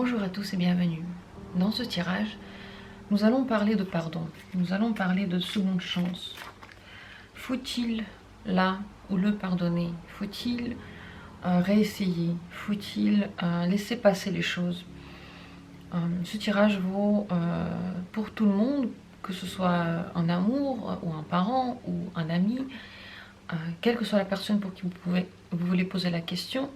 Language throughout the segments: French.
Bonjour à tous et bienvenue. Dans ce tirage, nous allons parler de pardon, nous allons parler de seconde chance. Faut-il là ou le pardonner? Faut-il réessayer? Faut-il laisser passer les choses? Ce tirage vaut pour tout le monde, que ce soit un amour ou un parent ou un ami, quelle que soit la personne pour qui vous voulez poser la question.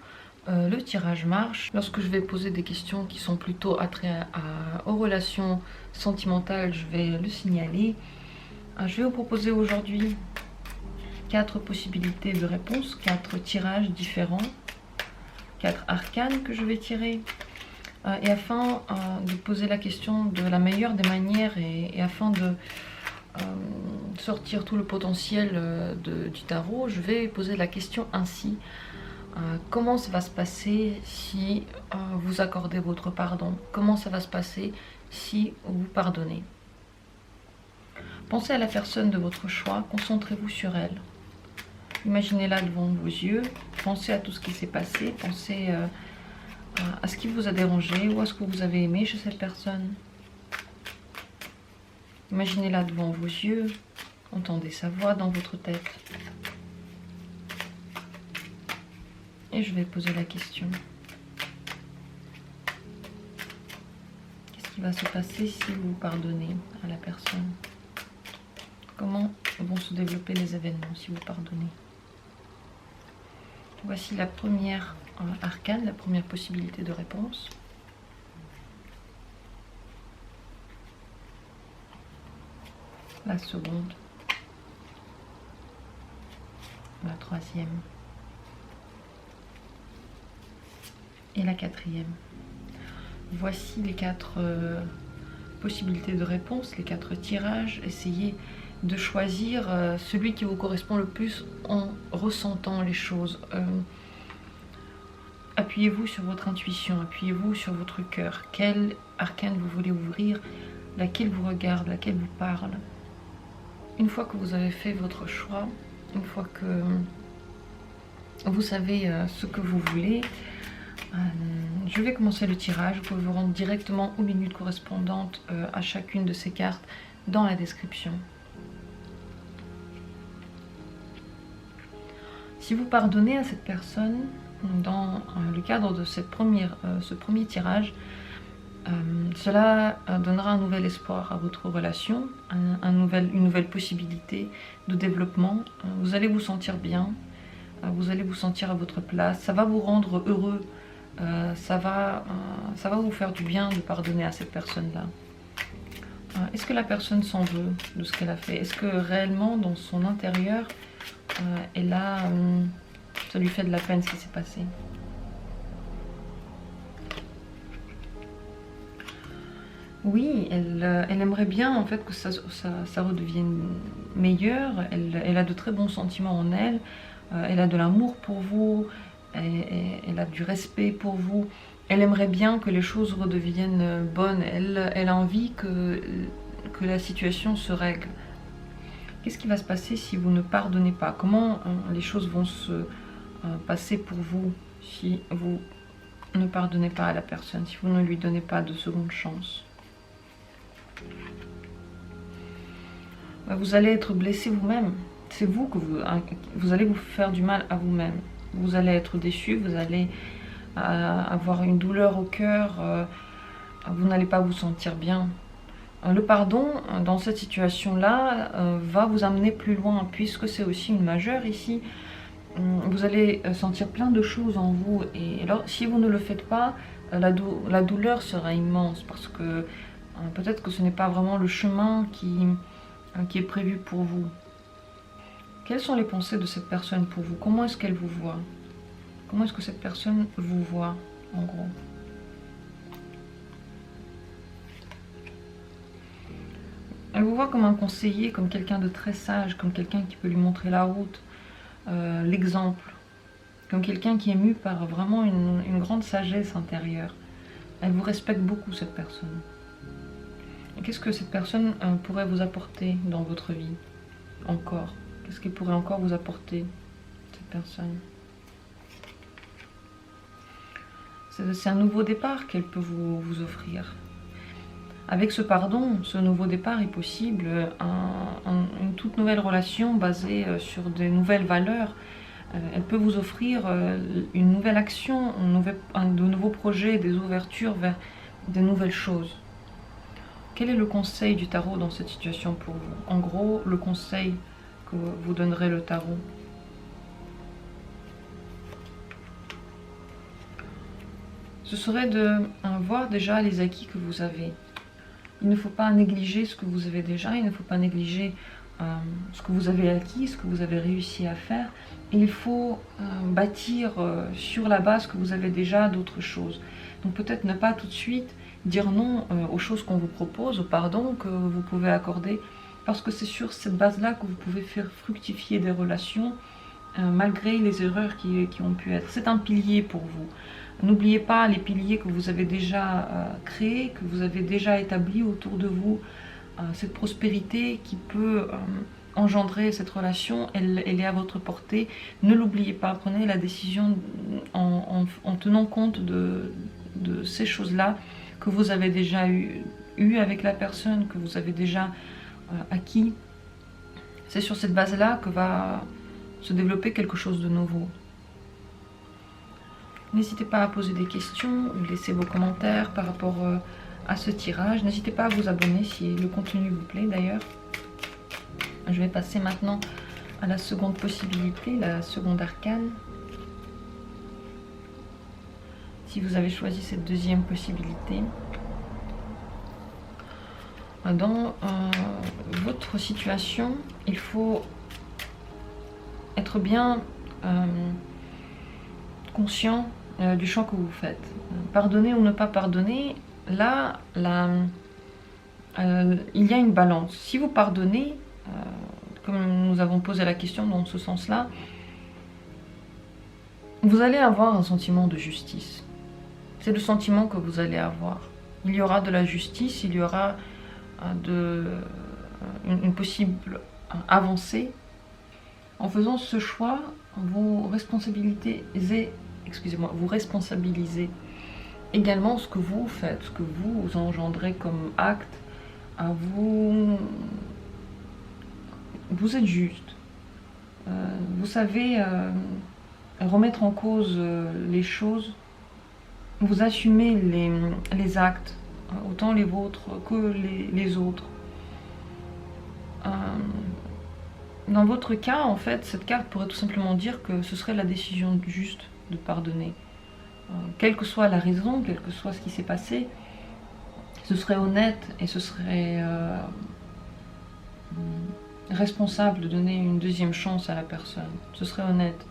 Le tirage marche lorsque je vais poser des questions qui sont plutôt attraits aux relations sentimentales. Je vais le signaler. Je vais vous proposer aujourd'hui 4 possibilités de réponse, 4 tirages différents, 4 arcanes que je vais tirer, et afin de poser la question de la meilleure des manières et afin de sortir tout le potentiel du tarot, je vais poser la question ainsi. Comment ça va se passer si vous accordez votre pardon? Comment ça va se passer si vous pardonnez? Pensez à la personne de votre choix, concentrez-vous sur elle. Imaginez-la devant vos yeux, pensez à tout ce qui s'est passé, pensez à ce qui vous a dérangé ou à ce que vous avez aimé chez cette personne. Imaginez-la devant vos yeux, entendez sa voix dans votre tête. Et je vais poser la question. Qu'est-ce qui va se passer si vous pardonnez à la personne? Comment vont se développer les événements si vous pardonnez? Voici la première arcane, la première possibilité de réponse. La seconde. La troisième. Et la quatrième. Voici les 4 possibilités de réponse, les 4 tirages. Essayez de choisir celui qui vous correspond le plus en ressentant les choses. Appuyez-vous sur votre intuition, appuyez-vous sur votre cœur. Quelle arcane vous voulez ouvrir, laquelle vous regarde, laquelle vous parle. Une fois que vous avez fait votre choix, une fois que vous savez ce que vous voulez, je vais commencer le tirage. Vous pouvez vous rendre directement aux minutes correspondantes à chacune de ces cartes dans la description. Si vous pardonnez à cette personne, dans le cadre de ce premier tirage, cela donnera un nouvel espoir à votre relation, une nouvelle possibilité de développement. Vous allez vous sentir bien, vous allez vous sentir à votre place, ça va vous rendre heureux. Ça va vous faire du bien de pardonner à cette personne-là. Est-ce que la personne s'en veut de ce qu'elle a fait? Est-ce que réellement, dans son intérieur, ça lui fait de la peine ce qui s'est passé? Oui, elle aimerait bien en fait que ça redevienne meilleur. Elle a de très bons sentiments en elle. Elle a de l'amour pour vous. Elle a du respect pour vous. Elle aimerait bien que les choses redeviennent bonnes. Elle a envie que la situation se règle. Qu'est-ce qui va se passer si vous ne pardonnez pas? Comment les choses vont se passer pour vous si vous ne pardonnez pas à la personne, si vous ne lui donnez pas de seconde chance? Vous allez être blessé vous-même. C'est vous que vous allez vous faire du mal à vous-même. Vous allez être déçu, vous allez avoir une douleur au cœur, vous n'allez pas vous sentir bien. Le pardon, dans cette situation-là, va vous amener plus loin, puisque c'est aussi une majeure ici. Vous allez sentir plein de choses en vous, et alors, si vous ne le faites pas, la douleur sera immense, parce que peut-être que ce n'est pas vraiment le chemin qui est prévu pour vous. Quelles sont les pensées de cette personne pour vous? Comment est-ce qu'elle vous voit? Comment est-ce que cette personne vous voit, en gros? Elle vous voit comme un conseiller, comme quelqu'un de très sage, comme quelqu'un qui peut lui montrer la route, l'exemple, comme quelqu'un qui est mu par vraiment une grande sagesse intérieure. Elle vous respecte beaucoup, cette personne. Qu'est-ce que cette personne pourrait vous apporter dans votre vie, encore? Qu'est-ce qu'elle pourrait encore vous apporter, cette personne? C'est un nouveau départ qu'elle peut vous offrir. Avec ce pardon, ce nouveau départ est possible, une toute nouvelle relation basée sur des nouvelles valeurs. Elle peut vous offrir une nouvelle action, de nouveaux projets, des ouvertures vers de nouvelles choses. Quel est le conseil du tarot dans cette situation pour vous? En gros, le conseil que vous donnerait le tarot. Ce serait de voir déjà les acquis que vous avez. Il ne faut pas négliger ce que vous avez déjà, il ne faut pas négliger ce que vous avez acquis, ce que vous avez réussi à faire. Et il faut bâtir sur la base que vous avez déjà d'autres choses. Donc peut-être ne pas tout de suite dire non aux choses qu'on vous propose, au pardon que vous pouvez accorder, parce que c'est sur cette base-là que vous pouvez faire fructifier des relations, malgré les erreurs qui ont pu être. C'est un pilier pour vous. N'oubliez pas les piliers que vous avez déjà créés, que vous avez déjà établis autour de vous, cette prospérité qui peut engendrer cette relation, elle est à votre portée. Ne l'oubliez pas, prenez la décision en tenant compte de ces choses-là que vous avez déjà eu avec la personne, que vous avez déjà acquis. C'est sur cette base-là que va se développer quelque chose de nouveau. N'hésitez pas à poser des questions ou laisser vos commentaires par rapport à ce tirage. N'hésitez pas à vous abonner si le contenu vous plaît d'ailleurs. Je vais passer maintenant à la seconde possibilité, la seconde arcane. Si vous avez choisi cette deuxième possibilité. Dans votre situation, il faut être bien conscient du choix que vous faites. Pardonner ou ne pas pardonner, là, il y a une balance. Si vous pardonnez, comme nous avons posé la question dans ce sens-là, vous allez avoir un sentiment de justice. C'est le sentiment que vous allez avoir. Il y aura de la justice, il y aura une possible avancée. En faisant ce choix, vous responsabilisez également ce que vous faites, ce que vous engendrez comme acte. Vous êtes juste. Vous savez remettre en cause les choses. Vous assumez les actes, autant les vôtres que les autres. Dans votre cas, en fait, cette carte pourrait tout simplement dire que ce serait la décision juste de pardonner. Quelle que soit la raison, quel que soit ce qui s'est passé, ce serait honnête et ce serait responsable de donner une deuxième chance à la personne. Ce serait honnête.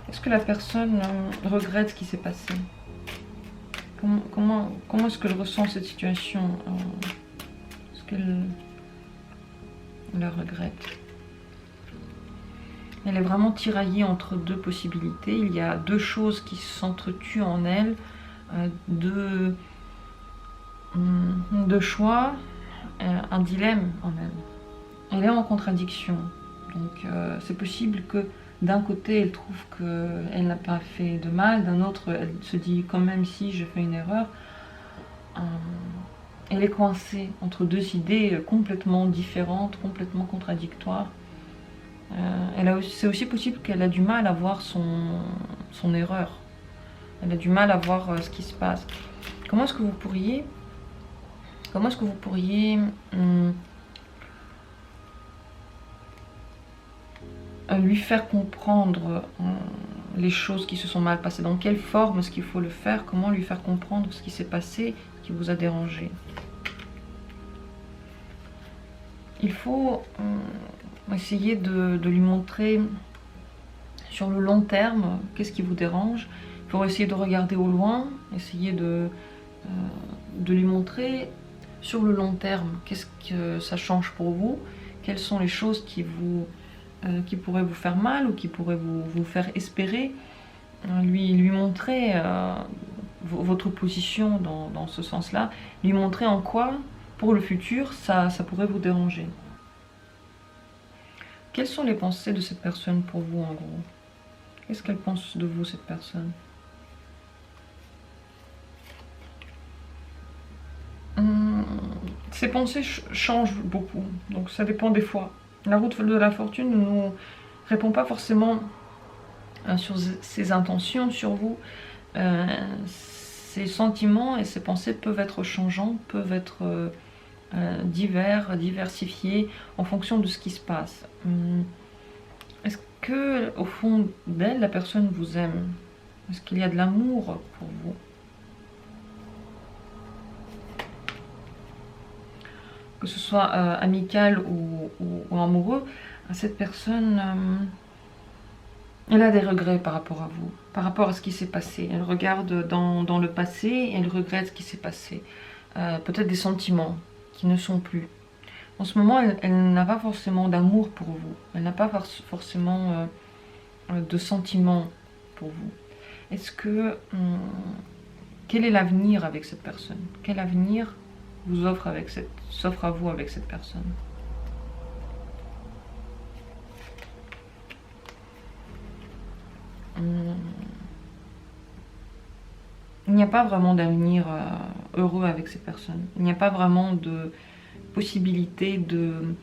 Est-ce que la personne regrette ce qui s'est passé? Comment est-ce qu'elle ressent cette situation? Est-ce qu'elle la regrette? Elle est vraiment tiraillée entre deux possibilités. Il y a deux choses qui s'entretuent en elle, deux choix, un dilemme en elle. Elle est en contradiction. Donc c'est possible que d'un côté, elle trouve qu'elle n'a pas fait de mal, d'un autre, elle se dit quand même si j'ai fait une erreur. Elle est coincée entre deux idées complètement différentes, complètement contradictoires. C'est aussi possible qu'elle a du mal à voir son erreur. Elle a du mal à voir ce qui se passe. Comment est-ce que vous pourriez lui faire comprendre les choses qui se sont mal passées? Dans quelle forme est-ce qu'il faut le faire? Comment lui faire comprendre ce qui s'est passé, qui vous a dérangé? Il faut essayer de lui montrer sur le long terme qu'est-ce qui vous dérange. Il faut essayer de regarder au loin, essayer de lui montrer sur le long terme qu'est-ce que ça change pour vous, quelles sont les choses qui pourraient vous faire mal ou qui pourraient vous faire espérer. Lui montrer votre position dans ce sens-là, lui montrer en quoi, pour le futur, ça pourrait vous déranger. Quelles sont les pensées de cette personne pour vous en gros? Qu'est-ce qu'elle pense de vous, cette personne? Ses pensées changent beaucoup, donc ça dépend des fois. La route de la fortune ne nous répond pas forcément sur ses intentions, sur vous. Ses sentiments et ses pensées peuvent être changeants, peuvent être diversifiés en fonction de ce qui se passe. Est-ce que au fond d'elle, la personne vous aime? Est-ce qu'il y a de l'amour pour vous? Que ce soit amical ou amoureux, cette personne, elle a des regrets par rapport à vous, par rapport à ce qui s'est passé. Elle regarde dans le passé et elle regrette ce qui s'est passé. Peut-être des sentiments qui ne sont plus. En ce moment, elle n'a pas forcément d'amour pour vous. Elle n'a pas forcément de sentiments pour vous. Est-ce que... quel est l'avenir avec cette personne? Quel avenir vous s'offre à vous avec cette personne? Il n'y a pas vraiment d'avenir heureux avec cette personne. Il n'y a pas vraiment de possibilité de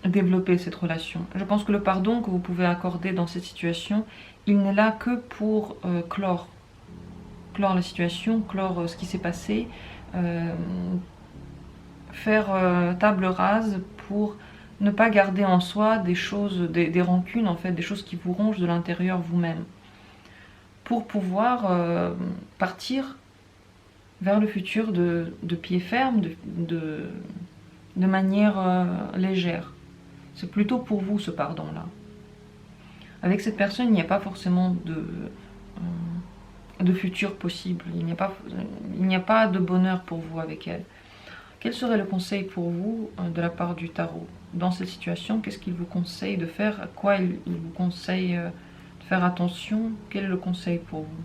développer cette relation. Je pense que le pardon que vous pouvez accorder dans cette situation, il n'est là que pour clore la situation, clore ce qui s'est passé, faire table rase pour ne pas garder en soi des choses, des rancunes en fait, des choses qui vous rongent de l'intérieur vous-même, pour pouvoir partir vers le futur de pied ferme, de manière légère. C'est plutôt pour vous ce pardon-là. Avec cette personne, il n'y a pas forcément de futur possible. Il n'y a pas de bonheur pour vous avec elle. Quel serait le conseil pour vous de la part du tarot? Dans cette situation, qu'est-ce qu'il vous conseille de faire? À quoi il vous conseille de faire attention? Quel est le conseil pour vous?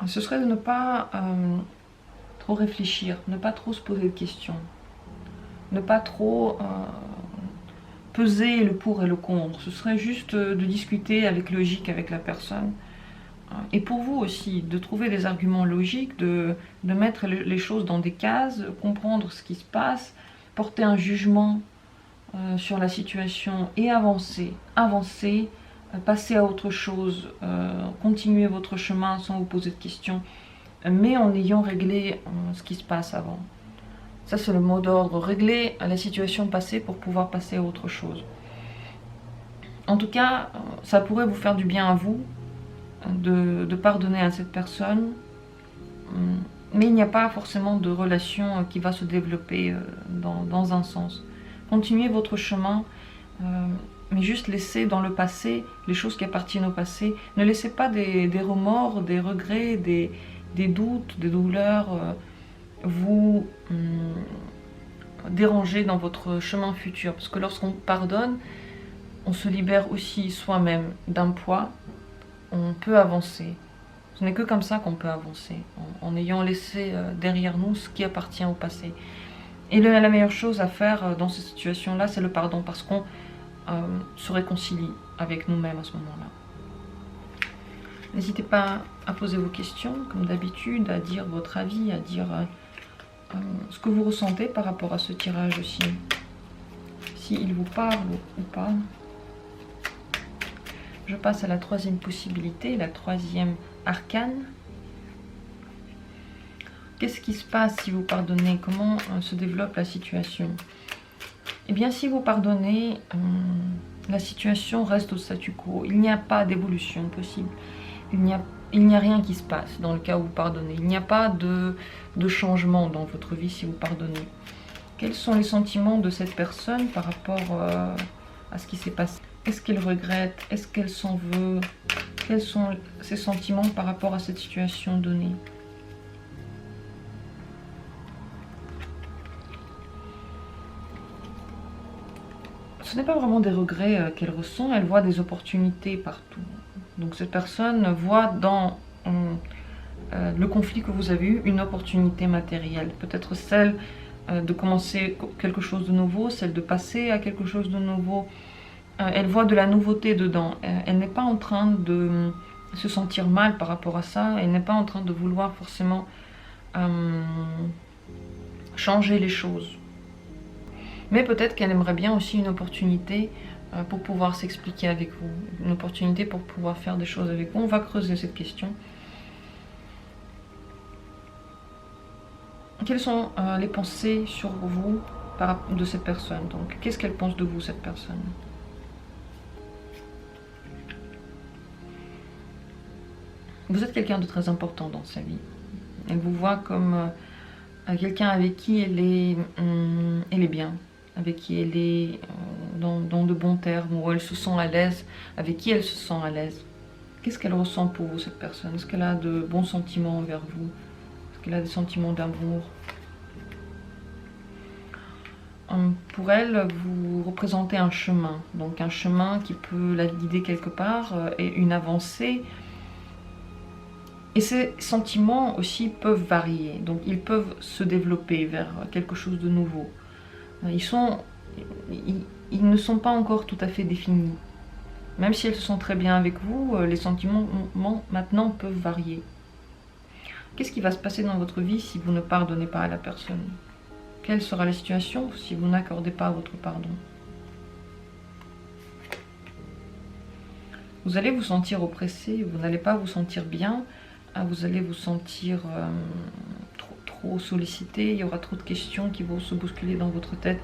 Ce serait de ne pas trop réfléchir, ne pas trop se poser de questions, ne pas trop peser le pour et le contre. Ce serait juste de discuter avec logique avec la personne. Et pour vous aussi, de trouver des arguments logiques, de mettre les choses dans des cases, comprendre ce qui se passe, porter un jugement sur la situation et avancer, passer à autre chose, continuer votre chemin sans vous poser de questions, mais en ayant réglé ce qui se passe avant. Ça c'est le mot d'ordre, régler la situation passée pour pouvoir passer à autre chose. En tout cas, ça pourrait vous faire du bien à vous, de pardonner à cette personne, mais il n'y a pas forcément de relation qui va se développer dans un sens. Continuez votre chemin, mais juste laissez dans le passé les choses qui appartiennent au passé. Ne laissez pas des remords, des regrets, des doutes, des douleurs vous déranger dans votre chemin futur. Parce que lorsqu'on pardonne, on se libère aussi soi-même d'un poids. On peut avancer. Ce n'est que comme ça qu'on peut avancer, en ayant laissé derrière nous ce qui appartient au passé. Et la meilleure chose à faire dans cette situation-là, c'est le pardon, parce qu'on se réconcilie avec nous-mêmes à ce moment-là. N'hésitez pas à poser vos questions, comme d'habitude, à dire votre avis, à dire ce que vous ressentez par rapport à ce tirage aussi. S'il vous parle ou pas. Je passe à la troisième possibilité, la troisième arcane. Qu'est-ce qui se passe si vous pardonnez? Comment se développe la situation? Eh bien, si vous pardonnez, la situation reste au statu quo. Il n'y a pas d'évolution possible. Il n'y a rien qui se passe dans le cas où vous pardonnez. Il n'y a pas de changement dans votre vie si vous pardonnez. Quels sont les sentiments de cette personne par rapport à ce qui s'est passé? Est-ce qu'elle regrette? Est-ce qu'elle s'en veut? Quels sont ses sentiments par rapport à cette situation donnée? Ce n'est pas vraiment des regrets qu'elle ressent, elle voit des opportunités partout. Donc cette personne voit dans le conflit que vous avez eu une opportunité matérielle, peut-être celle de commencer quelque chose de nouveau, celle de passer à quelque chose de nouveau. Elle voit de la nouveauté dedans. Elle n'est pas en train de se sentir mal par rapport à ça. Elle n'est pas en train de vouloir forcément changer les choses. Mais peut-être qu'elle aimerait bien aussi une opportunité pour pouvoir s'expliquer avec vous. Une opportunité pour pouvoir faire des choses avec vous. On va creuser cette question. Quelles sont les pensées sur vous de cette personne? Donc, qu'est-ce qu'elle pense de vous, cette personne? Vous êtes quelqu'un de très important dans sa vie. Elle vous voit comme quelqu'un avec qui elle est bien, avec qui elle est dans de bons termes, où elle se sent à l'aise, avec qui elle se sent à l'aise. Qu'est-ce qu'elle ressent pour vous, cette personne? Est-ce qu'elle a de bons sentiments envers vous? Est-ce qu'elle a des sentiments d'amour? Pour elle, vous représentez un chemin, donc un chemin qui peut la guider quelque part et une avancée. Et ces sentiments aussi peuvent varier, donc ils peuvent se développer vers quelque chose de nouveau. Ils ne sont pas encore tout à fait définis. Même si elles se sentent très bien avec vous, les sentiments maintenant peuvent varier. Qu'est-ce qui va se passer dans votre vie si vous ne pardonnez pas à la personne? Quelle sera la situation si vous n'accordez pas votre pardon? Vous allez vous sentir oppressé, vous n'allez pas vous sentir bien, vous allez vous sentir trop sollicité, il y aura trop de questions qui vont se bousculer dans votre tête.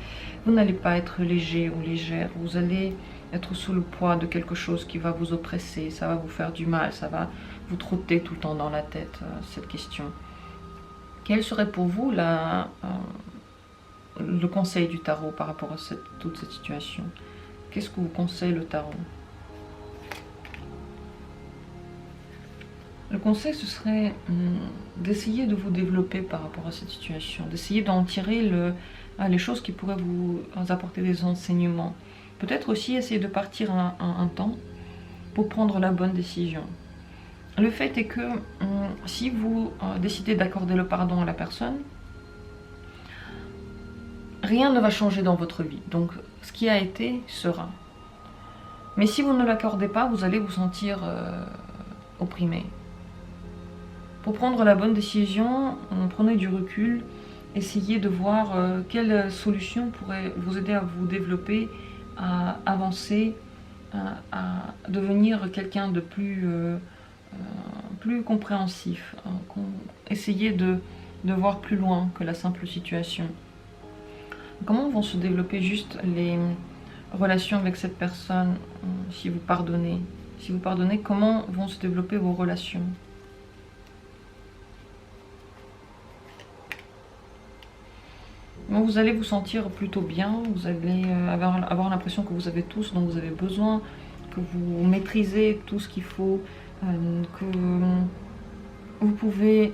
Vous n'allez pas être léger ou légère, vous allez être sous le poids de quelque chose qui va vous oppresser, ça va vous faire du mal, ça va vous trotter tout le temps dans la tête, cette question. Quel serait pour vous le conseil du tarot par rapport à toute cette situation? Qu'est-ce que vous conseille le tarot? Le conseil, ce serait d'essayer de vous développer par rapport à cette situation, d'essayer d'en tirer les choses qui pourraient vous apporter des enseignements. Peut-être aussi essayer de partir un temps pour prendre la bonne décision. Le fait est que si vous décidez d'accorder le pardon à la personne, rien ne va changer dans votre vie. Donc, ce qui a été sera. Mais si vous ne l'accordez pas, vous allez vous sentir opprimé. Pour prendre la bonne décision, prenez du recul, essayez de voir quelle solution pourrait vous aider à vous développer, à avancer, à devenir quelqu'un de plus compréhensif. Essayez de voir plus loin que la simple situation. Comment vont se développer juste les relations avec cette personne si vous pardonnez? Si vous pardonnez, comment vont se développer vos relations? Bon, vous allez vous sentir plutôt bien, vous allez avoir l'impression que vous avez tout ce dont vous avez besoin, que vous maîtrisez tout ce qu'il faut, que vous pouvez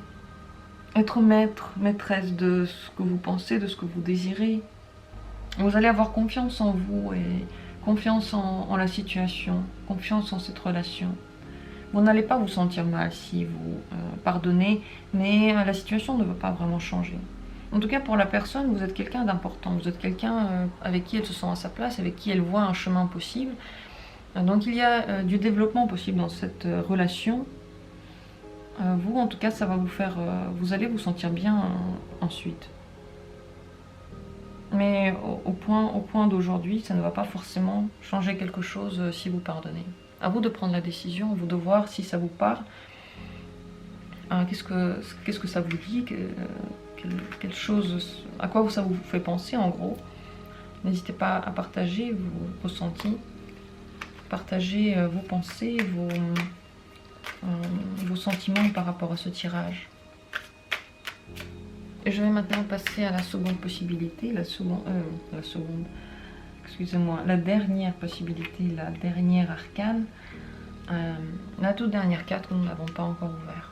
être maîtresse de ce que vous pensez, de ce que vous désirez. Vous allez avoir confiance en vous et confiance en la situation, confiance en cette relation. Vous n'allez pas vous sentir mal si vous pardonnez, mais la situation ne va pas vraiment changer. En tout cas, pour la personne, vous êtes quelqu'un d'important. Vous êtes quelqu'un avec qui elle se sent à sa place, avec qui elle voit un chemin possible. Donc il y a du développement possible dans cette relation. Vous, en tout cas, ça va vous faire... vous allez vous sentir bien ensuite. Mais au point d'aujourd'hui, ça ne va pas forcément changer quelque chose si vous pardonnez. À vous de prendre la décision, à vous de voir si ça vous parle. Qu'est-ce que ça vous dit, quelle chose, à quoi ça vous fait penser en gros. N'hésitez pas à partager vos ressentis, partager vos pensées, vos sentiments par rapport à ce tirage. Et je vais maintenant passer à la seconde possibilité, la dernière possibilité, la dernière arcane, la toute dernière carte que nous n'avons pas encore ouverte.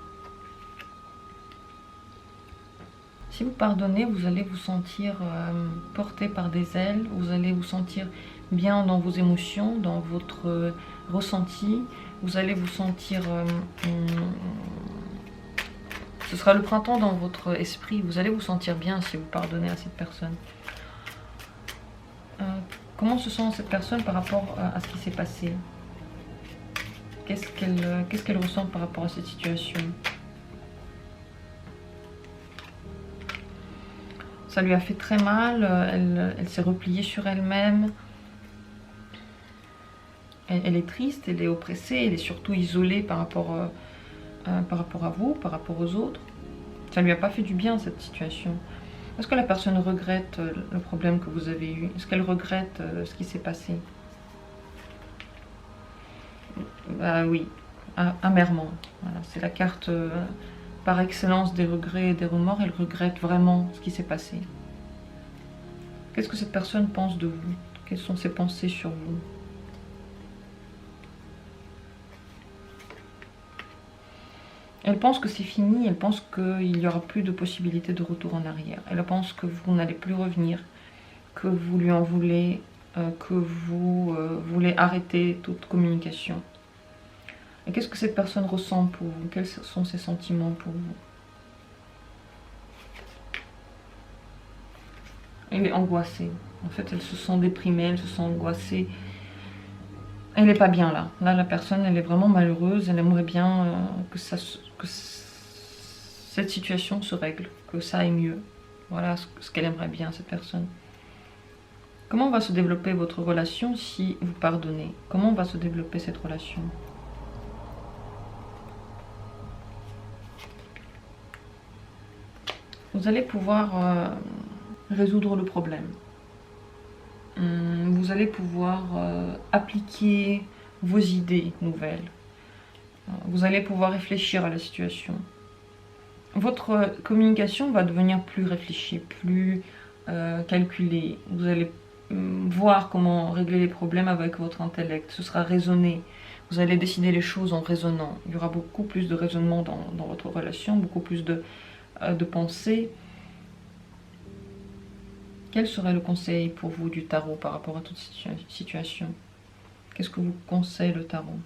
Si vous pardonnez, vous allez vous sentir porté par des ailes, vous allez vous sentir bien dans vos émotions, dans votre ressenti, vous allez vous sentir Ce sera le printemps dans votre esprit. Vous allez vous sentir bien si vous pardonnez à cette personne. Comment se sent cette personne par rapport à ce qui s'est passé? Qu'est-ce qu'elle ressent par rapport à cette situation? Ça lui a fait très mal, elle s'est repliée sur elle-même. Elle est triste, elle est oppressée, elle est surtout isolée par rapport à vous, par rapport aux autres. Ça ne lui a pas fait du bien cette situation. Est-ce que la personne regrette le problème que vous avez eu? Est-ce qu'elle regrette ce qui s'est passé? Bah oui, amèrement. Voilà, c'est la carte par excellence des regrets et des remords. Elle regrette vraiment ce qui s'est passé. Qu'est-ce que cette personne pense de vous? Quelles sont ses pensées sur vous? Elle pense que c'est fini, elle pense qu'il n'y aura plus de possibilité de retour en arrière. Elle pense que vous n'allez plus revenir, que vous lui en voulez, que vous voulez arrêter toute communication. Et qu'est-ce que cette personne ressent pour vous? Quels sont ses sentiments pour vous? Elle est angoissée. En fait, elle se sent déprimée, elle se sent angoissée. Elle n'est pas bien là. Là, la personne, elle est vraiment malheureuse. Elle aimerait bien que cette situation se règle, que ça aille mieux. Voilà ce qu'elle aimerait bien, cette personne. Comment va se développer votre relation si vous pardonnez? Comment va se développer cette relation? Vous allez pouvoir résoudre le problème. Vous allez pouvoir appliquer vos idées nouvelles. Vous allez pouvoir réfléchir à la situation. Votre communication va devenir plus réfléchie, plus calculée. Vous allez voir comment régler les problèmes avec votre intellect. Ce sera raisonné. Vous allez décider les choses en raisonnant. Il y aura beaucoup plus de raisonnement dans votre relation, beaucoup plus de pensée. Quel serait le conseil pour vous du tarot par rapport à toute situation? Qu'est-ce que vous conseille le tarot?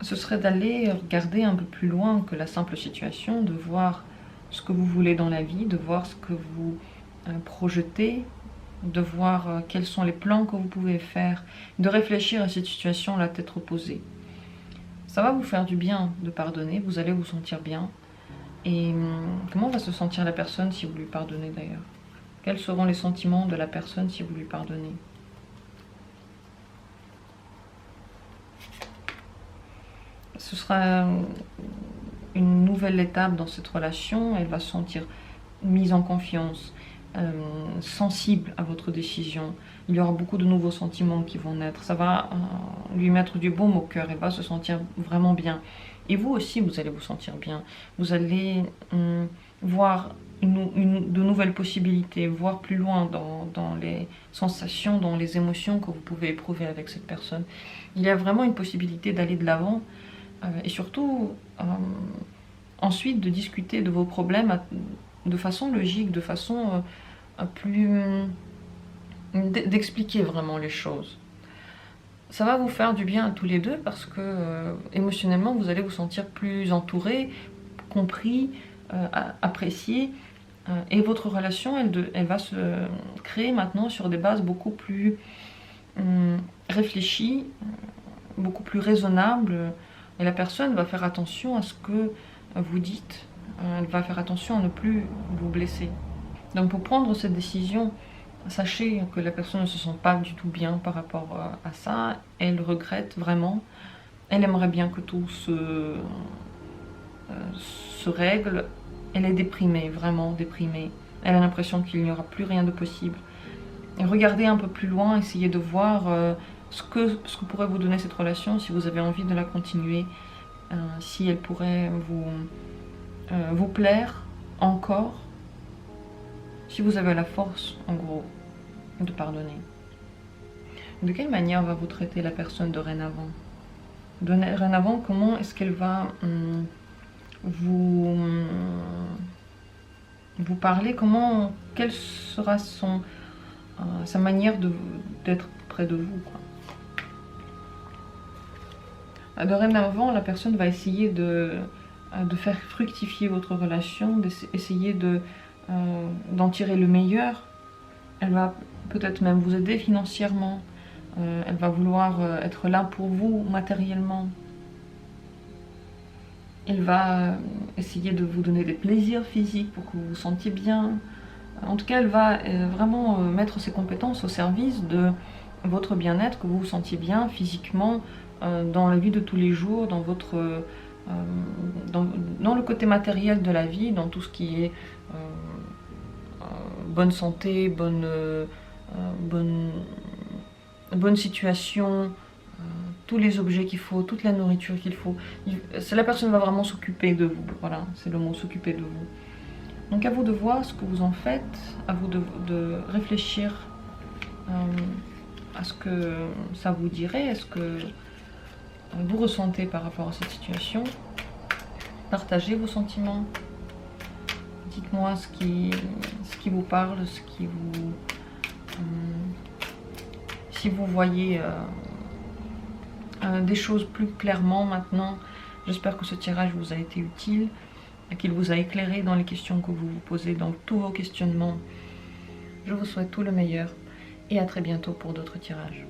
Ce serait d'aller regarder un peu plus loin que la simple situation, de voir ce que vous voulez dans la vie, de voir ce que vous projetez, de voir quels sont les plans que vous pouvez faire, de réfléchir à cette situation la tête reposée. Ça va vous faire du bien de pardonner, vous allez vous sentir bien. Et comment va se sentir la personne si vous lui pardonnez d'ailleurs? Quels seront les sentiments de la personne si vous lui pardonnez? Ce sera une nouvelle étape dans cette relation, elle va se sentir mise en confiance, sensible à votre décision. Il y aura beaucoup de nouveaux sentiments qui vont naître. Ça va lui mettre du baume au cœur. Elle va se sentir vraiment bien. Et vous aussi, vous allez vous sentir bien. Vous allez voir de nouvelles possibilités, voir plus loin dans les sensations, dans les émotions que vous pouvez éprouver avec cette personne. Il y a vraiment une possibilité d'aller de l'avant et surtout ensuite de discuter de vos problèmes de façon logique, de façon d'expliquer vraiment les choses. Ça va vous faire du bien à tous les deux parce que émotionnellement vous allez vous sentir plus entouré, compris, apprécié, et votre relation elle va se créer maintenant sur des bases beaucoup plus réfléchies, beaucoup plus raisonnables, et la personne va faire attention à ce que vous dites. Elle va faire attention à ne plus vous blesser. Donc pour prendre cette décision, sachez que la personne ne se sent pas du tout bien par rapport à ça. Elle regrette vraiment. Elle aimerait bien que tout se règle. Elle est déprimée, vraiment déprimée. Elle a l'impression qu'il n'y aura plus rien de possible. Et regardez un peu plus loin, essayez de voir ce que pourrait vous donner cette relation, si vous avez envie de la continuer, si elle pourrait vous plaire encore, si vous avez la force, en gros, de pardonner. De quelle manière va vous traiter la personne dorénavant? Dorénavant, comment est-ce qu'elle va vous parler? Quelle sera sa manière d'être près de vous, quoi? Dorénavant, la personne va essayer de faire fructifier votre relation, d'essayer d'en tirer le meilleur. Elle va peut-être même vous aider financièrement. Elle va vouloir être là pour vous matériellement. Elle va essayer de vous donner des plaisirs physiques pour que vous vous sentiez bien. En tout cas, elle va vraiment mettre ses compétences au service de votre bien-être, que vous vous sentiez bien physiquement, dans la vie de tous les jours, dans le côté matériel de la vie, dans tout ce qui est bonne santé, bonne situation, tous les objets qu'il faut, toute la nourriture qu'il faut. La personne va vraiment s'occuper de vous, voilà, c'est le mot, s'occuper de vous. Donc à vous de voir ce que vous en faites, à vous de réfléchir à ce que ça vous dirait, à ce que vous ressentez par rapport à cette situation. Partagez vos sentiments. Dites-moi ce qui vous parle, si vous voyez des choses plus clairement maintenant. J'espère que ce tirage vous a été utile, qu'il vous a éclairé dans les questions que vous vous posez, dans tous vos questionnements. Je vous souhaite tout le meilleur et à très bientôt pour d'autres tirages.